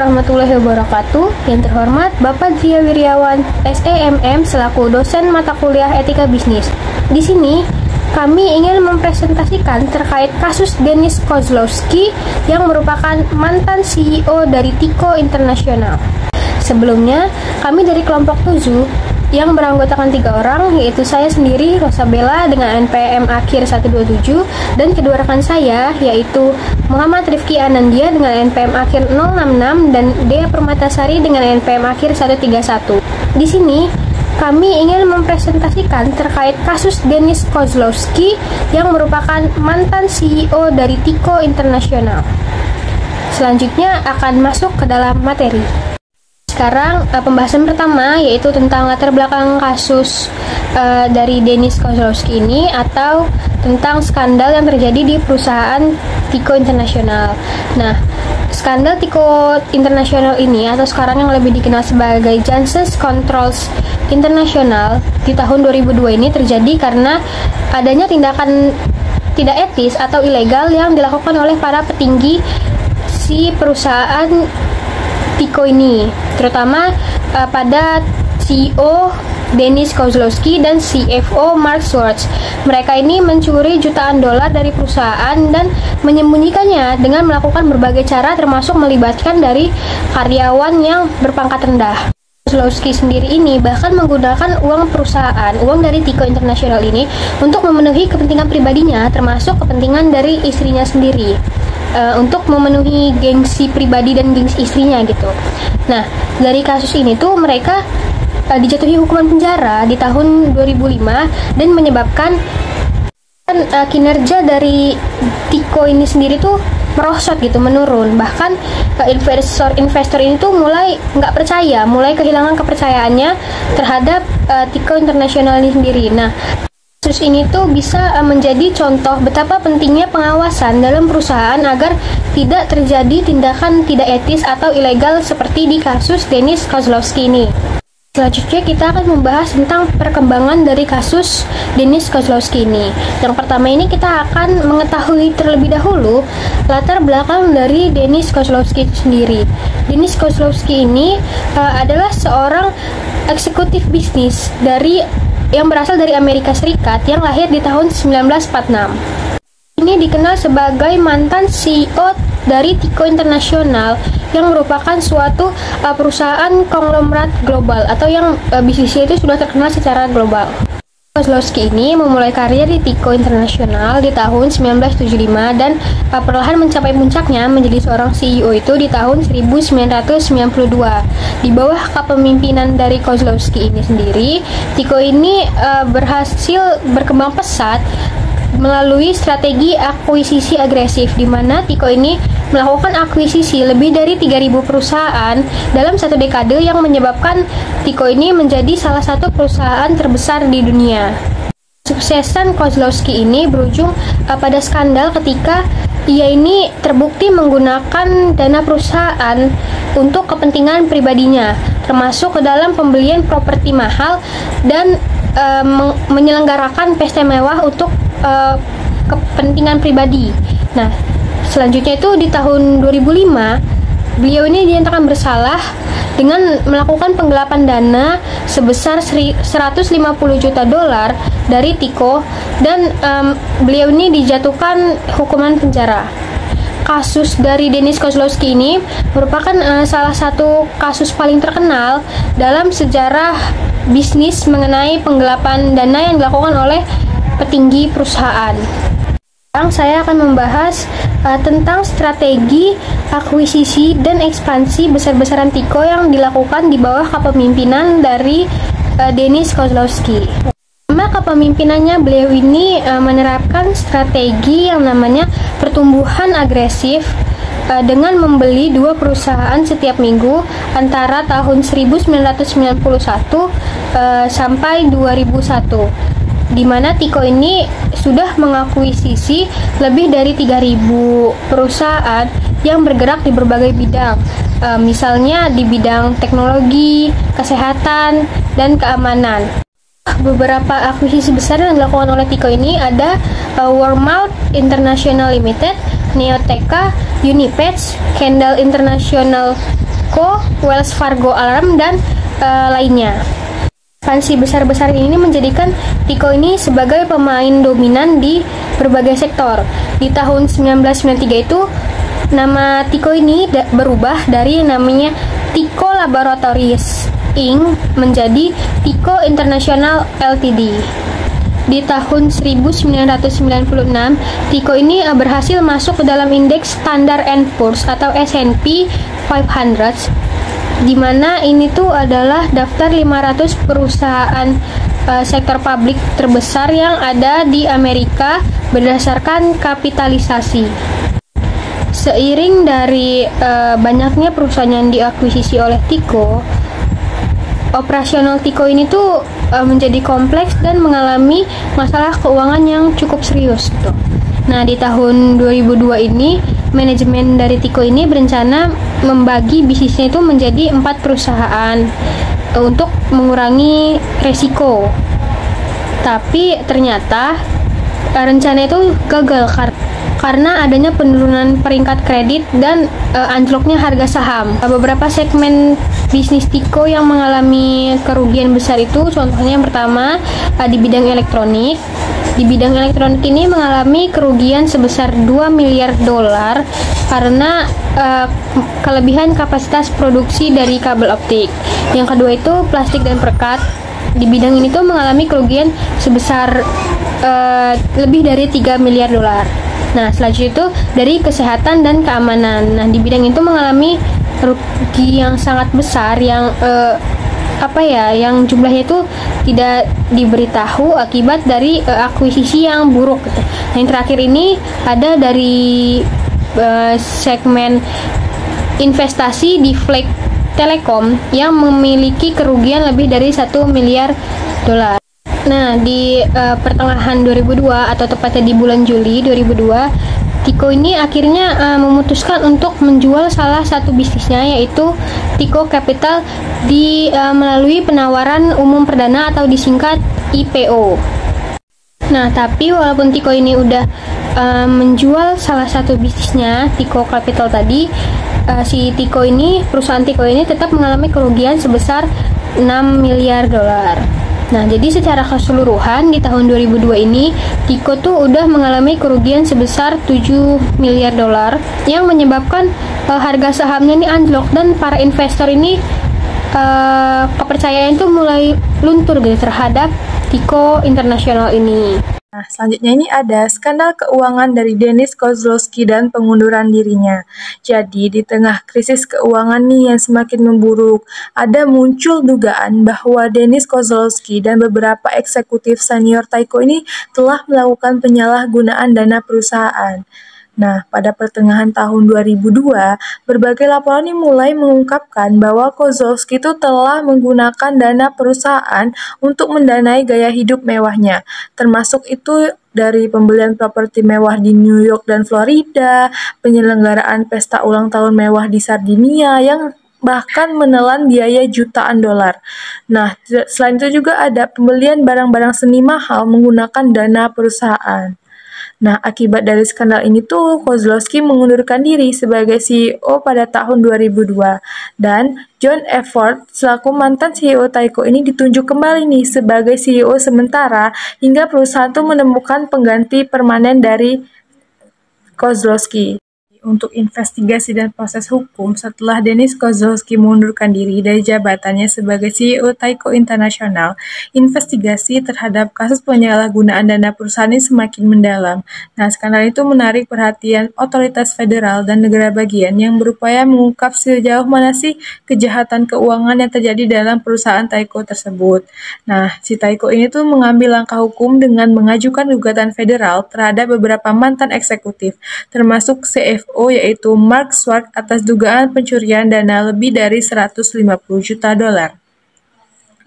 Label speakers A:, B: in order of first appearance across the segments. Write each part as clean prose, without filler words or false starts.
A: warahmatullahi wabarakatuh. Yang terhormat Bapak Zia Wiryawan, SEMM selaku dosen mata kuliah Etika Bisnis. Di sini kami ingin mempresentasikan terkait kasus Dennis Kozlowski yang merupakan mantan CEO dari Tyco International. Sebelumnya, kami dari kelompok 7 yang beranggotakan 3 orang, yaitu saya sendiri, Rosabella dengan NPM akhir 127, dan kedua rekan saya, yaitu Muhammad Rifki Anandia dengan NPM akhir 066 dan Dea Permatasari dengan NPM akhir 131. Di sini, kami ingin mempresentasikan terkait kasus Dennis Kozlowski yang merupakan mantan CEO dari Tyco International. Selanjutnya akan masuk ke dalam materi. Sekarang pembahasan pertama yaitu tentang latar belakang kasus dari Dennis Kozlowski ini, atau tentang skandal yang terjadi di perusahaan Tyco International. Nah, skandal Tyco International ini, atau sekarang yang lebih dikenal sebagai Johnson Controls International, di tahun 2002 ini terjadi karena adanya tindakan tidak etis atau ilegal yang dilakukan oleh para petinggi si perusahaan Tyco ini, terutama pada CEO Dennis Kozlowski dan CFO Mark Schwartz. Mereka ini mencuri jutaan dolar dari perusahaan dan menyembunyikannya dengan melakukan berbagai cara, termasuk melibatkan dari karyawan yang berpangkat rendah. Kozlowski sendiri ini bahkan menggunakan uang perusahaan, uang dari Tyco International ini untuk memenuhi kepentingan pribadinya, termasuk kepentingan dari istrinya sendiri, untuk memenuhi gengsi pribadi dan gengsi istrinya gitu. Nah, dari kasus ini tuh mereka dijatuhi hukuman penjara di tahun 2005 dan menyebabkan kinerja dari Tyco ini sendiri tuh merosot gitu, menurun. Bahkan investor ini tuh mulai nggak percaya, mulai kehilangan kepercayaannya terhadap Tyco International ini sendiri. Nah, kasus ini tuh bisa menjadi contoh betapa pentingnya pengawasan dalam perusahaan agar tidak terjadi tindakan tidak etis atau ilegal seperti di kasus Dennis Kozlowski ini. Selanjutnya kita akan membahas tentang perkembangan dari kasus Dennis Kozlowski ini. Yang pertama ini kita akan mengetahui terlebih dahulu latar belakang dari Dennis Kozlowski itu sendiri. Dennis Kozlowski ini adalah seorang eksekutif bisnis yang berasal dari Amerika Serikat yang lahir di tahun 1946. Ini dikenal sebagai mantan CEO dari Tyco International yang merupakan suatu perusahaan konglomerat global atau yang bisnisnya itu sudah terkenal secara global. Kozlowski ini memulai karir di Tyco International di tahun 1975 dan perlahan mencapai puncaknya menjadi seorang CEO itu di tahun 1992. Di bawah kepemimpinan dari Kozlowski ini sendiri, Tyco ini berhasil berkembang pesat melalui strategi akuisisi agresif, di mana Tyco ini melakukan akuisisi lebih dari 3.000 perusahaan dalam satu dekade yang menyebabkan Tyco ini menjadi salah satu perusahaan terbesar di dunia. Suksesan Kozlowski ini berujung pada skandal ketika ia ini terbukti menggunakan dana perusahaan untuk kepentingan pribadinya, termasuk ke dalam pembelian properti mahal dan menyelenggarakan pesta mewah untuk kepentingan pribadi. Nah, selanjutnya itu di tahun 2005, beliau ini dinyatakan bersalah dengan melakukan penggelapan dana sebesar 150 juta dolar dari Tyco dan beliau ini dijatuhkan hukuman penjara. Kasus dari Dennis Kozlowski ini merupakan salah satu kasus paling terkenal dalam sejarah bisnis mengenai penggelapan dana yang dilakukan oleh petinggi perusahaan. Sekarang saya akan membahas tentang strategi akuisisi dan ekspansi besar-besaran Tyco yang dilakukan di bawah kepemimpinan dari Dennis Kozlowski. Selama kepemimpinannya, beliau ini menerapkan strategi yang namanya pertumbuhan agresif dengan membeli 2 perusahaan setiap minggu antara tahun 1991 sampai 2001. Di mana Tyco ini sudah mengakuisisi lebih dari 3.000 perusahaan yang bergerak di berbagai bidang, misalnya di bidang teknologi, kesehatan, dan keamanan. Beberapa akuisisi besar yang dilakukan oleh Tyco ini ada Walmart International Limited, Neoteca, Unipatch, Kendall International Tiko, Wells Fargo Alarm, dan lainnya. Ekspansi besar-besar ini menjadikan Tiko ini sebagai pemain dominan di berbagai sektor. Di tahun 1993 itu, nama Tiko ini berubah dari namanya Tiko Laboratories Inc. menjadi Tiko International Ltd. Di tahun 1996, Tiko ini berhasil masuk ke dalam indeks Standard & Poor's atau S&P 500, di mana ini tuh adalah daftar 500 perusahaan sektor publik terbesar yang ada di Amerika berdasarkan kapitalisasi. Seiring dari banyaknya perusahaan yang diakuisisi oleh Tiko, operasional Tiko ini tuh menjadi kompleks dan mengalami masalah keuangan yang cukup serius gitu. Nah, di tahun 2002 ini, manajemen dari Tiko ini berencana membagi bisnisnya itu menjadi 4 perusahaan untuk mengurangi resiko. Tapi ternyata rencana itu gagal karena adanya penurunan peringkat kredit dan anjloknya harga saham. Beberapa segmen bisnis Tiko yang mengalami kerugian besar itu, contohnya yang pertama di bidang elektronik. Di bidang elektronik ini mengalami kerugian sebesar 2 miliar dolar karena kelebihan kapasitas produksi dari kabel optik. Yang kedua itu plastik dan perekat. Di bidang ini tuh mengalami kerugian sebesar lebih dari 3 miliar dolar. Nah, selanjutnya itu dari kesehatan dan keamanan. Nah, di bidang itu mengalami rugi yang sangat besar yang yang jumlahnya itu tidak diberitahu akibat dari akuisisi yang buruk gitu. Nah, yang terakhir ini ada dari segmen investasi di Flex Telecom yang memiliki kerugian lebih dari 1 miliar dolar. Nah, di pertengahan 2002 atau tepatnya di bulan Juli 2002, Tiko ini akhirnya memutuskan untuk menjual salah satu bisnisnya, yaitu Tiko Capital melalui penawaran umum perdana atau disingkat IPO. Nah, tapi walaupun Tiko ini udah menjual salah satu bisnisnya, Tiko Capital tadi, perusahaan Tiko ini tetap mengalami kerugian sebesar 6 miliar dolar. Nah, jadi secara keseluruhan di tahun 2002 ini, Tiko tuh udah mengalami kerugian sebesar 7 miliar dolar yang menyebabkan harga sahamnya ini anjlok dan para investor ini kepercayaan tuh mulai luntur gitu terhadap Tiko International ini.
B: Nah, selanjutnya ini ada skandal keuangan dari Dennis Kozlowski dan pengunduran dirinya. Jadi, di tengah krisis keuangan nih yang semakin memburuk, ada muncul dugaan bahwa Dennis Kozlowski dan beberapa eksekutif senior Tiko ini telah melakukan penyalahgunaan dana perusahaan. Nah, pada pertengahan tahun 2002, berbagai laporan ini mulai mengungkapkan bahwa Kozlowski itu telah menggunakan dana perusahaan untuk mendanai gaya hidup mewahnya, termasuk itu dari pembelian properti mewah di New York dan Florida, penyelenggaraan pesta ulang tahun mewah di Sardinia yang bahkan menelan biaya jutaan dolar. Nah, selain itu juga ada pembelian barang-barang seni mahal menggunakan dana perusahaan. Nah, akibat dari skandal ini tuh, Kozlowski mengundurkan diri sebagai CEO pada tahun 2002. Dan John F. Ford, selaku mantan CEO Tiko ini ditunjuk kembali nih sebagai CEO sementara hingga perusahaan tuh menemukan pengganti permanen dari Kozlowski. Untuk investigasi dan proses hukum setelah Dennis Kozlowski mengundurkan diri dari jabatannya sebagai CEO Tiko International, investigasi terhadap kasus penyalahgunaan dana perusahaan ini semakin mendalam. Nah, skandal itu menarik perhatian otoritas federal dan negara bagian yang berupaya mengungkap sejauh mana sih kejahatan keuangan yang terjadi dalam perusahaan Tiko tersebut. Nah, si Tiko ini tuh mengambil langkah hukum dengan mengajukan gugatan federal terhadap beberapa mantan eksekutif, termasuk CFO yaitu Mark Schwartz atas dugaan pencurian dana lebih dari 150 juta dolar.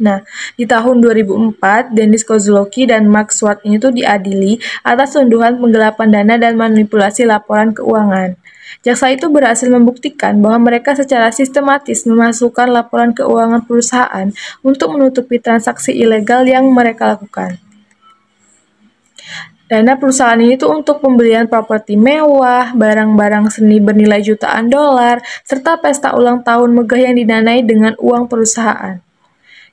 B: Nah, di tahun 2004, Dennis Kozlowski dan Mark Schwartz ini tuh diadili atas tuduhan penggelapan dana dan manipulasi laporan keuangan. Jaksa itu berhasil membuktikan bahwa mereka secara sistematis memasukkan laporan keuangan perusahaan untuk menutupi transaksi ilegal yang mereka lakukan. Dana perusahaan ini tuh untuk pembelian properti mewah, barang-barang seni bernilai jutaan dolar, serta pesta ulang tahun megah yang didanai dengan uang perusahaan.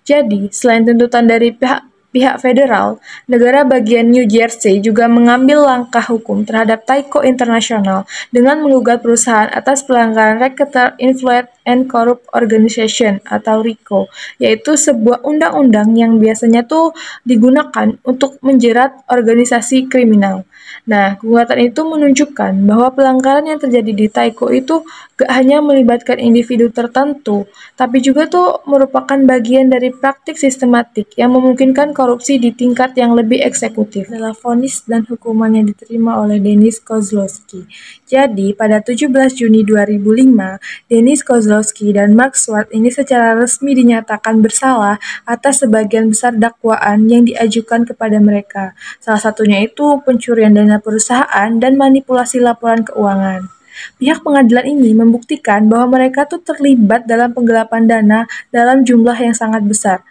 B: Jadi, selain tuntutan dari pihak federal, negara bagian New Jersey juga mengambil langkah hukum terhadap Taiko International dengan menggugat perusahaan atas pelanggaran Racketeer Influence and Corrupt Organization atau RICO, yaitu sebuah undang-undang yang biasanya tuh digunakan untuk menjerat organisasi kriminal. Nah, gugatan itu menunjukkan bahwa pelanggaran yang terjadi di Taiko itu gak hanya melibatkan individu tertentu, tapi juga tuh merupakan bagian dari praktik sistematik yang memungkinkan korupsi di tingkat yang lebih eksekutif. Adalah vonis dan hukuman yang diterima oleh Dennis Kozlowski. Jadi, pada 17 Juni 2005, Dennis Kozlowski dan Mark Schwartz ini secara resmi dinyatakan bersalah atas sebagian besar dakwaan yang diajukan kepada mereka. Salah satunya itu pencurian dana perusahaan dan manipulasi laporan keuangan. Pihak pengadilan ini membuktikan bahwa mereka tuh terlibat dalam penggelapan dana dalam jumlah yang sangat besar.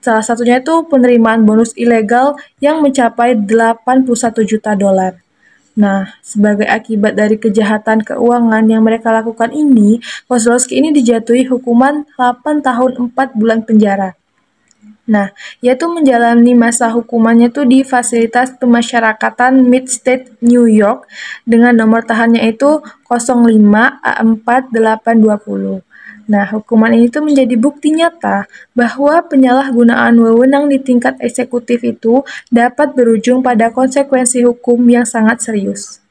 B: Salah satunya itu penerimaan bonus ilegal yang mencapai 81 juta dolar. Nah, sebagai akibat dari kejahatan keuangan yang mereka lakukan ini, Kozlowski ini dijatuhi hukuman 8 tahun 4 bulan penjara. Nah, yaitu menjalani masa hukumannya tuh di fasilitas pemasyarakatan Mid-State New York dengan nomor tahannya itu 05A4820. Nah, hukuman ini tuh menjadi bukti nyata bahwa penyalahgunaan wewenang di tingkat eksekutif itu dapat berujung pada konsekuensi hukum yang sangat serius.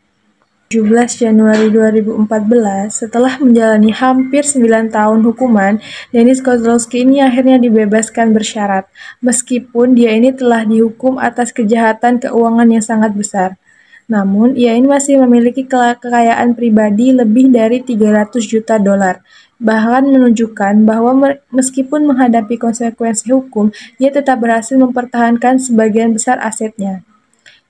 B: 17 Januari 2014, setelah menjalani hampir 9 tahun hukuman, Dennis Kozlowski ini akhirnya dibebaskan bersyarat, meskipun dia ini telah dihukum atas kejahatan keuangan yang sangat besar. Namun, ia ini masih memiliki kekayaan pribadi lebih dari 300 juta dolar, bahkan menunjukkan bahwa meskipun menghadapi konsekuensi hukum, ia tetap berhasil mempertahankan sebagian besar asetnya.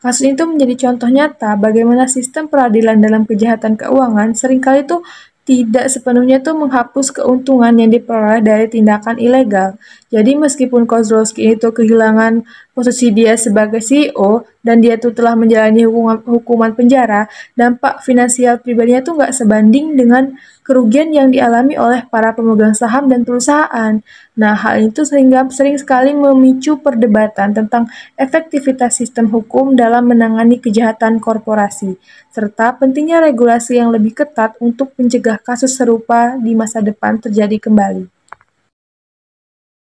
B: Kasus itu menjadi contoh nyata bagaimana sistem peradilan dalam kejahatan keuangan seringkali tuh tidak sepenuhnya tuh menghapus keuntungan yang diperoleh dari tindakan ilegal. Jadi meskipun Kozlowski itu kehilangan posisi dia sebagai CEO dan dia tuh telah menjalani hukuman penjara, dampak finansial pribadinya tuh nggak sebanding dengan kerugian yang dialami oleh para pemegang saham dan perusahaan. Nah, hal itu sehingga sering sekali memicu perdebatan tentang efektivitas sistem hukum dalam menangani kejahatan korporasi, serta pentingnya regulasi yang lebih ketat untuk mencegah kasus serupa di masa depan terjadi kembali.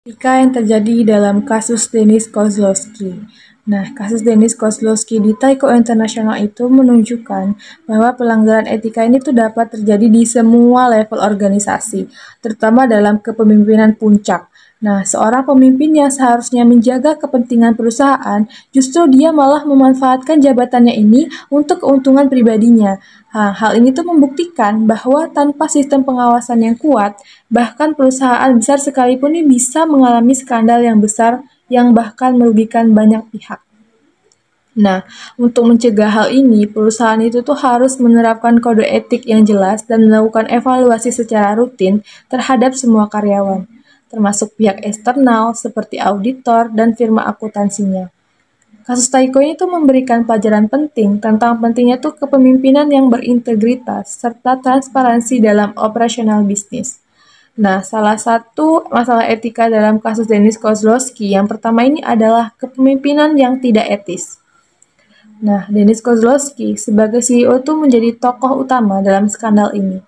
B: Yang terjadi dalam kasus Dennis Kozlowski. Nah, kasus Dennis Kozlowski di Taiko International itu menunjukkan bahwa pelanggaran etika ini tuh dapat terjadi di semua level organisasi, terutama dalam kepemimpinan puncak. Nah, seorang pemimpin yang seharusnya menjaga kepentingan perusahaan, justru dia malah memanfaatkan jabatannya ini untuk keuntungan pribadinya. Nah, hal ini tuh membuktikan bahwa tanpa sistem pengawasan yang kuat, bahkan perusahaan besar sekalipun ini bisa mengalami skandal yang besar yang bahkan merugikan banyak pihak. Nah, untuk mencegah hal ini, perusahaan itu tuh harus menerapkan kode etik yang jelas dan melakukan evaluasi secara rutin terhadap semua karyawan, termasuk pihak eksternal seperti auditor dan firma akuntansinya. Kasus Taiko ini tuh memberikan pelajaran penting tentang pentingnya tuh kepemimpinan yang berintegritas serta transparansi dalam operasional bisnis. Nah, salah satu masalah etika dalam kasus Dennis Kozlowski yang pertama ini adalah kepemimpinan yang tidak etis. Nah, Dennis Kozlowski sebagai CEO itu menjadi tokoh utama dalam skandal ini.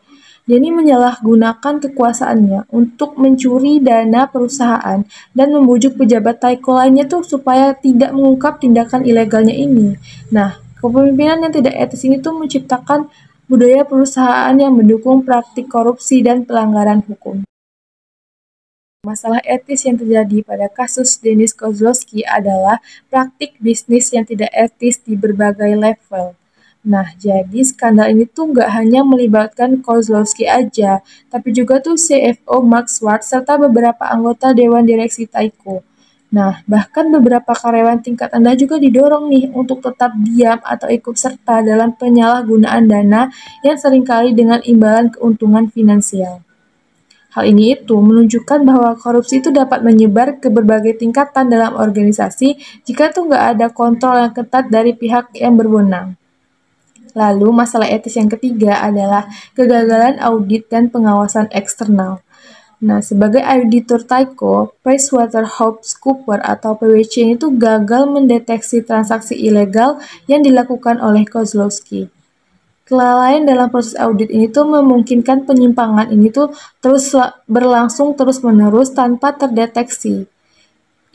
B: Dia ini menyalahgunakan kekuasaannya untuk mencuri dana perusahaan dan membujuk pejabat Taiko lainnya tuh supaya tidak mengungkap tindakan ilegalnya ini. Nah, kepemimpinan yang tidak etis ini tuh menciptakan budaya perusahaan yang mendukung praktik korupsi dan pelanggaran hukum. Masalah etis yang terjadi pada kasus Dennis Kozlowski adalah praktik bisnis yang tidak etis di berbagai level. Nah, jadi skandal ini tuh nggak hanya melibatkan Kozlowski aja, tapi juga tuh CFO Mark Schwartz serta beberapa anggota Dewan Direksi Taiko. Nah, bahkan beberapa karyawan tingkat rendah juga didorong nih untuk tetap diam atau ikut serta dalam penyalahgunaan dana yang seringkali dengan imbalan keuntungan finansial. Hal ini itu menunjukkan bahwa korupsi itu dapat menyebar ke berbagai tingkatan dalam organisasi jika tuh nggak ada kontrol yang ketat dari pihak yang berwenang. Lalu masalah etis yang ketiga adalah kegagalan audit dan pengawasan eksternal. Nah, sebagai auditor Tyco, PricewaterhouseCoopers atau PwC itu gagal mendeteksi transaksi ilegal yang dilakukan oleh Kozlowski. Kelalaian dalam proses audit ini tuh memungkinkan penyimpangan ini tuh terus berlangsung terus-menerus tanpa terdeteksi.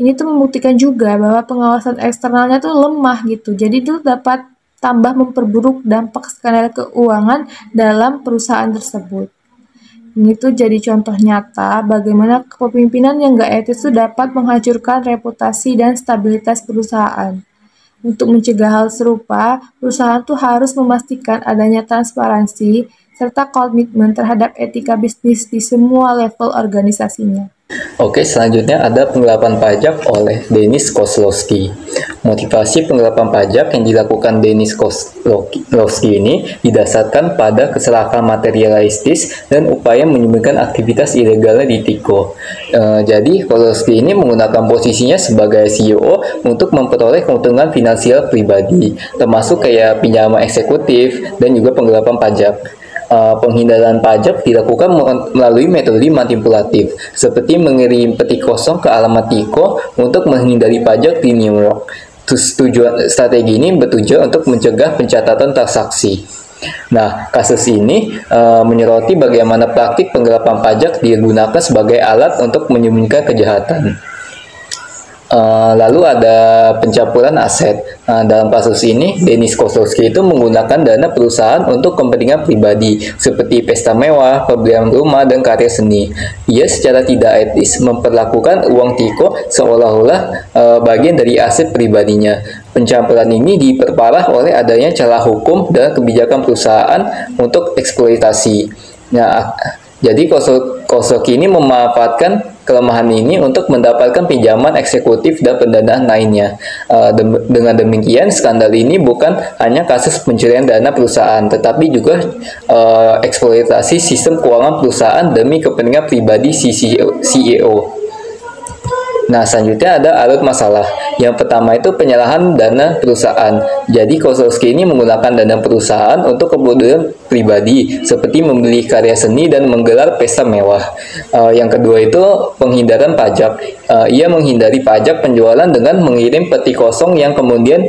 B: Ini tuh membuktikan juga bahwa pengawasan eksternalnya tuh lemah gitu. Jadi itu dapat tambah memperburuk dampak skandal keuangan dalam perusahaan tersebut. Ini tuh jadi contoh nyata bagaimana kepemimpinan yang gak etis itu dapat menghancurkan reputasi dan stabilitas perusahaan. Untuk mencegah hal serupa, perusahaan tuh harus memastikan adanya transparansi serta komitmen terhadap etika bisnis di semua level organisasinya.
C: Oke, selanjutnya ada penggelapan pajak oleh Dennis Kozlowski. Motivasi penggelapan pajak yang dilakukan Dennis Kozlowski ini didasarkan pada kesalahan materialistis dan upaya menyembunyikan aktivitas ilegalnya di Tyco. Jadi, Kozlowski ini menggunakan posisinya sebagai CEO untuk memperoleh keuntungan finansial pribadi, termasuk kayak pinjaman eksekutif dan juga penggelapan pajak. Penghindaran pajak dilakukan melalui metode manipulatif, seperti mengirim peti kosong ke alamat Tyco untuk menghindari pajak di New York. Strategi ini bertujuan untuk mencegah pencatatan transaksi. Nah, kasus ini menyoroti bagaimana praktik penggelapan pajak digunakan sebagai alat untuk menyembunyikan kejahatan. Lalu ada pencampuran aset. Dalam kasus ini, Dennis Kozlowski itu menggunakan dana perusahaan untuk kepentingan pribadi, seperti pesta mewah, pembelian rumah, dan karya seni. Ia secara tidak etis memperlakukan uang Tyco seolah-olah bagian dari aset pribadinya. Pencampuran ini diperparah oleh adanya celah hukum dan kebijakan perusahaan untuk eksploitasi. Nah, jadi Kozlowski ini memanfaatkan kelemahan ini untuk mendapatkan pinjaman eksekutif dan pendanaan lainnya. Dengan demikian, skandal ini bukan hanya kasus pencurian dana perusahaan, tetapi juga eksploitasi sistem keuangan perusahaan demi kepentingan pribadi si CEO. Nah, selanjutnya ada alur masalah. Yang pertama itu penyalahan dana perusahaan. Jadi, Kozlowski ini menggunakan dana perusahaan untuk kebutuhan pribadi, seperti membeli karya seni dan menggelar pesta mewah. Yang kedua itu penghindaran pajak. Ia menghindari pajak penjualan dengan mengirim peti kosong yang kemudian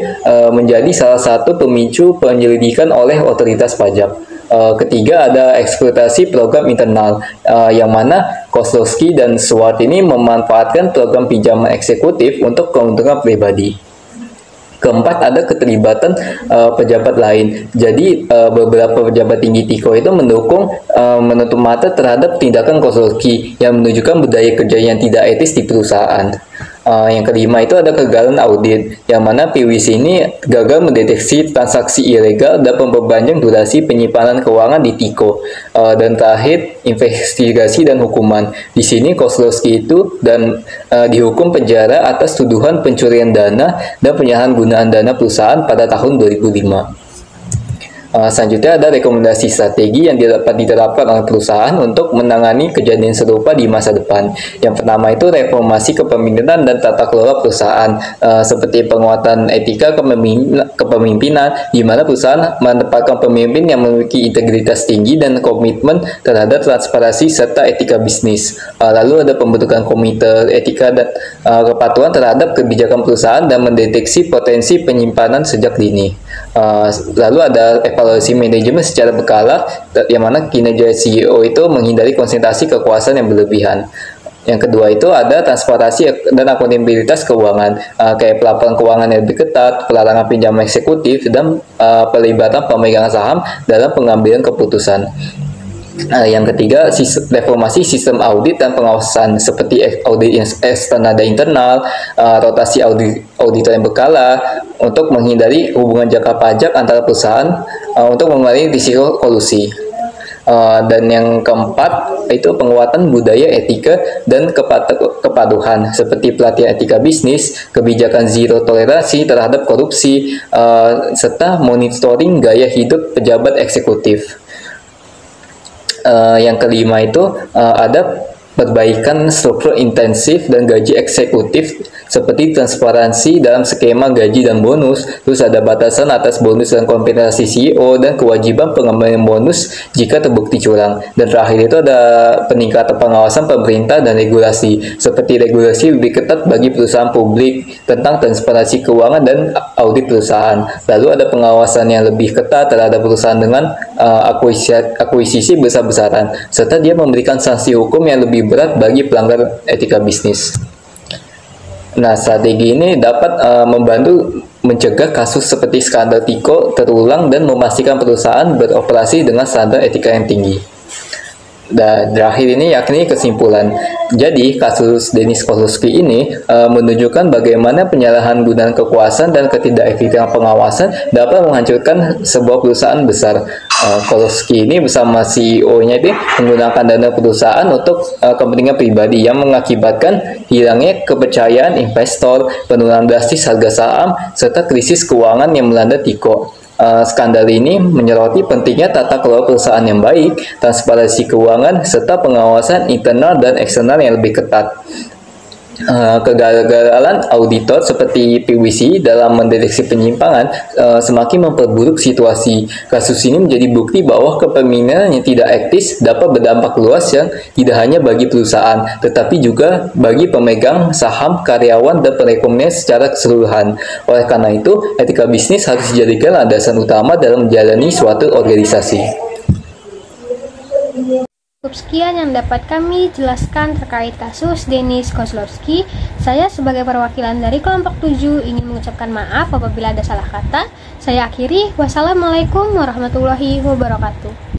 C: menjadi salah satu pemicu penyelidikan oleh otoritas pajak. Ketiga ada eksploitasi program internal, yang mana Kozlowski dan Swart ini memanfaatkan program pinjaman eksekutif untuk keuntungan pribadi. Keempat ada keterlibatan pejabat lain. Jadi beberapa pejabat tinggi Tyco itu mendukung menutup mata terhadap tindakan Kozlowski yang menunjukkan budaya kerja yang tidak etis di perusahaan. Yang kelima itu ada kegagalan audit, yang mana PwC ini gagal mendeteksi transaksi ilegal dan memperpanjang durasi penyimpanan keuangan di Tyco. Dan terakhir, investigasi dan hukuman. Di sini Kozlowski itu dihukum penjara atas tuduhan pencurian dana dan penyalahgunaan dana perusahaan pada tahun 2005. Selanjutnya ada rekomendasi strategi yang dapat diterapkan oleh perusahaan untuk menangani kejadian serupa di masa depan. Yang pertama itu reformasi kepemimpinan dan tata kelola perusahaan, seperti penguatan etika kepemimpinan, di mana perusahaan menempatkan pemimpin yang memiliki integritas tinggi dan komitmen terhadap transparansi serta etika bisnis. Lalu ada pembentukan komite etika dan kepatuhan terhadap kebijakan perusahaan dan mendeteksi potensi penyimpanan sejak dini. Lalu ada evaluasi manajemen secara berkala, yang mana kinerja CEO itu menghindari konsentrasi kekuasaan yang berlebihan. Yang kedua itu ada transparansi dan akuntabilitas keuangan, kayak pelaporan keuangan yang lebih ketat, pelarangan pinjaman eksekutif, dan pelibatan pemegang saham dalam pengambilan keputusan. Yang ketiga, reformasi sistem audit dan pengawasan, seperti audit eksternal dan internal, rotasi auditor yang berkala untuk menghindari hubungan jangka pajak antara perusahaan untuk mengurangi risiko kolusi. Dan yang keempat itu penguatan budaya etika dan kepatuhan, seperti pelatihan etika bisnis, kebijakan zero toleransi terhadap korupsi, serta monitoring gaya hidup pejabat eksekutif. Yang kelima itu ada perbaikan struktur intensif dan gaji eksekutif seperti transparansi dalam skema gaji dan bonus, terus ada batasan atas bonus dan kompensasi CEO, dan kewajiban pengembalian bonus jika terbukti curang. Dan terakhir itu ada peningkatan pengawasan pemerintah dan regulasi, seperti regulasi lebih ketat bagi perusahaan publik tentang transparansi keuangan dan audit perusahaan. Lalu ada pengawasan yang lebih ketat terhadap perusahaan dengan akuisisi besar-besaran, serta dia memberikan sanksi hukum yang lebih berat bagi pelanggar etika bisnis. Nah, strategi ini dapat membantu mencegah kasus seperti skandal Tiko terulang dan memastikan perusahaan beroperasi dengan standar etika yang tinggi. Dan terakhir ini yakni kesimpulan. Jadi, kasus Dennis Kozlowski ini menunjukkan bagaimana penyalahgunaan gunaan kekuasaan dan ketidakefektifan pengawasan dapat menghancurkan sebuah perusahaan besar. Kozlowski ini bersama CEO-nya itu menggunakan dana perusahaan untuk kepentingan pribadi yang mengakibatkan hilangnya kepercayaan investor, penurunan drastis harga saham, serta krisis keuangan yang melanda Tiko. Skandal ini menyoroti pentingnya tata kelola perusahaan yang baik, transparansi keuangan, serta pengawasan internal dan eksternal yang lebih ketat. Kegagalan auditor seperti PwC dalam mendeteksi penyimpangan semakin memperburuk situasi. Kasus ini menjadi bukti bahwa kepemimpinan yang tidak etis dapat berdampak luas yang tidak hanya bagi perusahaan, tetapi juga bagi pemegang saham, karyawan, dan perekonomian secara keseluruhan. Oleh karena itu, etika bisnis harus dijadikan landasan utama dalam menjalani suatu organisasi.
A: Cukup sekian yang dapat kami jelaskan terkait kasus Dennis Kozlowski. Saya sebagai perwakilan dari kelompok 7 ingin mengucapkan maaf apabila ada salah kata. Saya akhiri. Wassalamualaikum warahmatullahi wabarakatuh.